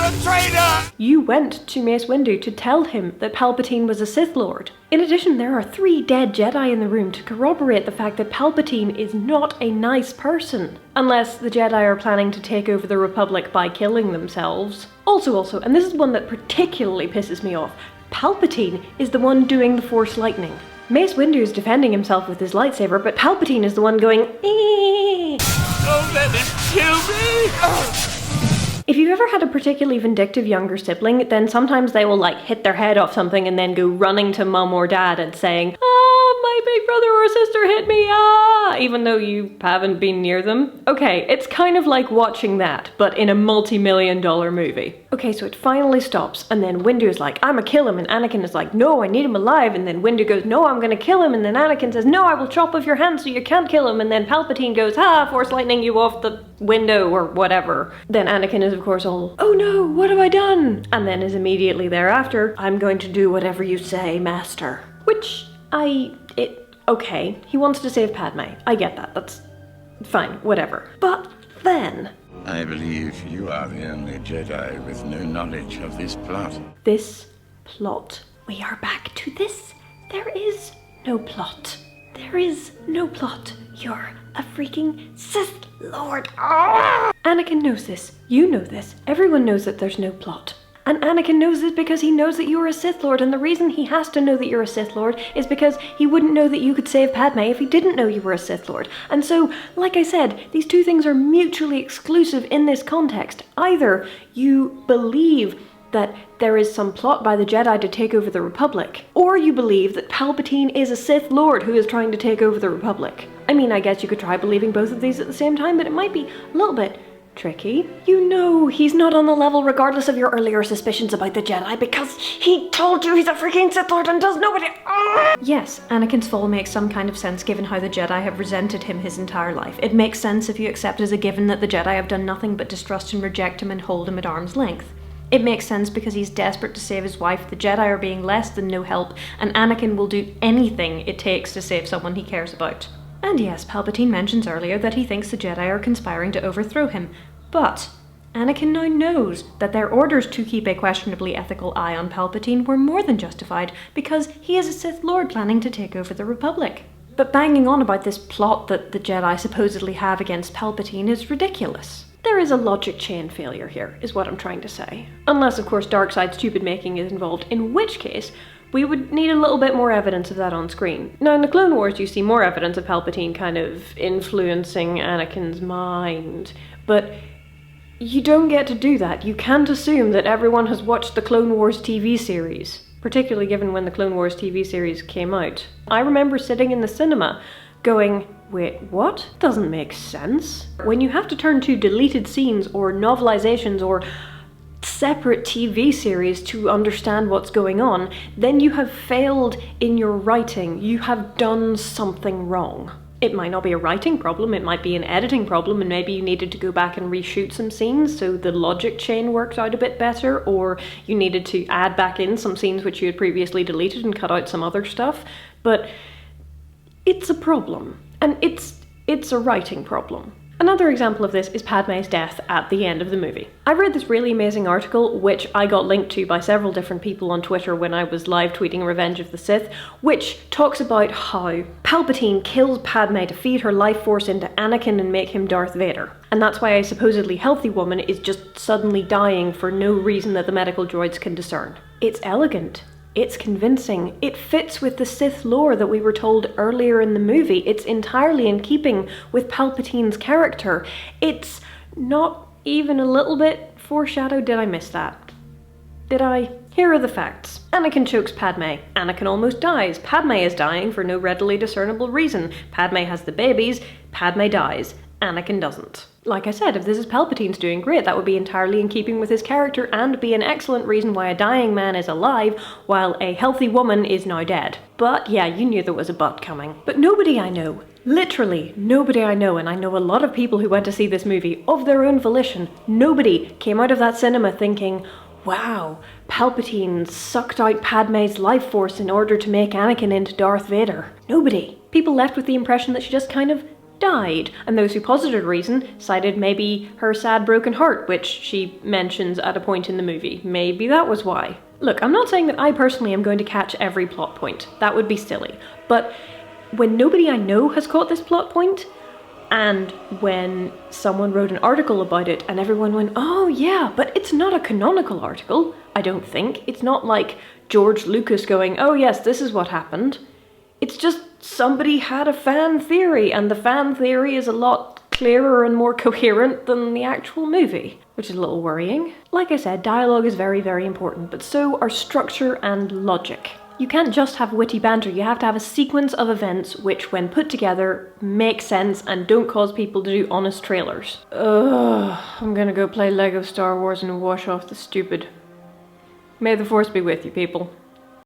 a traitor! You went to Mace Windu to tell him that Palpatine was a Sith Lord. In addition, there are 3 dead Jedi in the room to corroborate the fact that Palpatine is not a nice person. Unless the Jedi are planning to take over the Republic by killing themselves. Also, and this is one that particularly pisses me off, Palpatine is the one doing the Force lightning. Mace Windu is defending himself with his lightsaber, but Palpatine is the one going, eeeeee. Don't let him kill me! If you've ever had a particularly vindictive younger sibling, then sometimes they will hit their head off something and then go running to mum or dad and saying, my big brother or sister hit me, even though you haven't been near them. Okay, it's kind of like watching that, but in a multi-million-dollar movie. Okay, so it finally stops, and then Windu is like, I'ma kill him, and Anakin is like, no, I need him alive, and then Windu goes, no, I'm gonna kill him, and then Anakin says, no, I will chop off your hand so you can't kill him, and then Palpatine goes, Force lightning you off the window, or whatever. Then Anakin is of course all, oh no, what have I done? And then is immediately thereafter, I'm going to do whatever you say, master. Which, okay, he wants to save Padme. I get that, that's fine, whatever. But then... I believe you are the only Jedi with no knowledge of this plot. This plot. We are back to this. There is no plot. There is no plot. You're a freaking Sith Lord. Anakin knows this. You know this. Everyone knows that there's no plot. And Anakin knows this because he knows that you're a Sith Lord, and the reason he has to know that you're a Sith Lord is because he wouldn't know that you could save Padme if he didn't know you were a Sith Lord. And so, like I said, these two things are mutually exclusive in this context. Either you believe that there is some plot by the Jedi to take over the Republic, or you believe that Palpatine is a Sith Lord who is trying to take over the Republic. I mean, I guess you could try believing both of these at the same time, but it might be a little bit tricky. You know he's not on the level regardless of your earlier suspicions about the Jedi because he told you he's a freaking Sith Lord and does nobody. Yes, Anakin's fall makes some kind of sense given how the Jedi have resented him his entire life. It makes sense if you accept as a given that the Jedi have done nothing but distrust and reject him and hold him at arm's length. It makes sense because he's desperate to save his wife, the Jedi are being less than no help, and Anakin will do anything it takes to save someone he cares about. And yes, Palpatine mentions earlier that he thinks the Jedi are conspiring to overthrow him, but Anakin now knows that their orders to keep a questionably ethical eye on Palpatine were more than justified because he is a Sith Lord planning to take over the Republic. But banging on about this plot that the Jedi supposedly have against Palpatine is ridiculous. There is a logic chain failure here, is what I'm trying to say. Unless, of course, dark side stupid making is involved, in which case we would need a little bit more evidence of that on screen. Now, in the Clone Wars, you see more evidence of Palpatine kind of influencing Anakin's mind, but you don't get to do that. You can't assume that everyone has watched the Clone Wars TV series, particularly given when the Clone Wars TV series came out. I remember sitting in the cinema going, wait, what? Doesn't make sense. When you have to turn to deleted scenes or novelizations or separate TV series to understand what's going on, then you have failed in your writing. You have done something wrong. It might not be a writing problem, it might be an editing problem, and maybe you needed to go back and reshoot some scenes so the logic chain worked out a bit better, or you needed to add back in some scenes which you had previously deleted and cut out some other stuff. But it's a problem, and it's a writing problem. Another example of this is Padme's death at the end of the movie. I read this really amazing article, which I got linked to by several different people on Twitter when I was live tweeting Revenge of the Sith, which talks about how Palpatine killed Padme to feed her life force into Anakin and make him Darth Vader. And that's why a supposedly healthy woman is just suddenly dying for no reason that the medical droids can discern. It's elegant. It's convincing. It fits with the Sith lore that we were told earlier in the movie. It's entirely in keeping with Palpatine's character. It's not even a little bit foreshadowed. Did I miss that? Did I? Here are the facts. Anakin chokes Padme. Anakin almost dies. Padme is dying for no readily discernible reason. Padme has the babies. Padme dies. Anakin doesn't. Like I said, if this is Palpatine's doing great, that would be entirely in keeping with his character and be an excellent reason why a dying man is alive while a healthy woman is now dead. But yeah, you knew there was a but coming. But nobody I know, literally nobody I know, and I know a lot of people who went to see this movie of their own volition, nobody came out of that cinema thinking, wow, Palpatine sucked out Padme's life force in order to make Anakin into Darth Vader. Nobody. People left with the impression that she just kind of died, and those who posited a reason cited maybe her sad broken heart, which she mentions at a point in the movie. Maybe that was why. Look, I'm not saying that I personally am going to catch every plot point. That would be silly. But when nobody I know has caught this plot point, and when someone wrote an article about it and everyone went, oh yeah, but it's not a canonical article, I don't think. It's not like George Lucas going, oh yes, this is what happened. It's just somebody had a fan theory, and the fan theory is a lot clearer and more coherent than the actual movie, which is a little worrying. Like I said, dialogue is very, very important, but so are structure and logic. You can't just have witty banter, you have to have a sequence of events which, when put together, make sense and don't cause people to do honest trailers. Ugh, I'm gonna go play Lego Star Wars and wash off the stupid. May the Force be with you, people.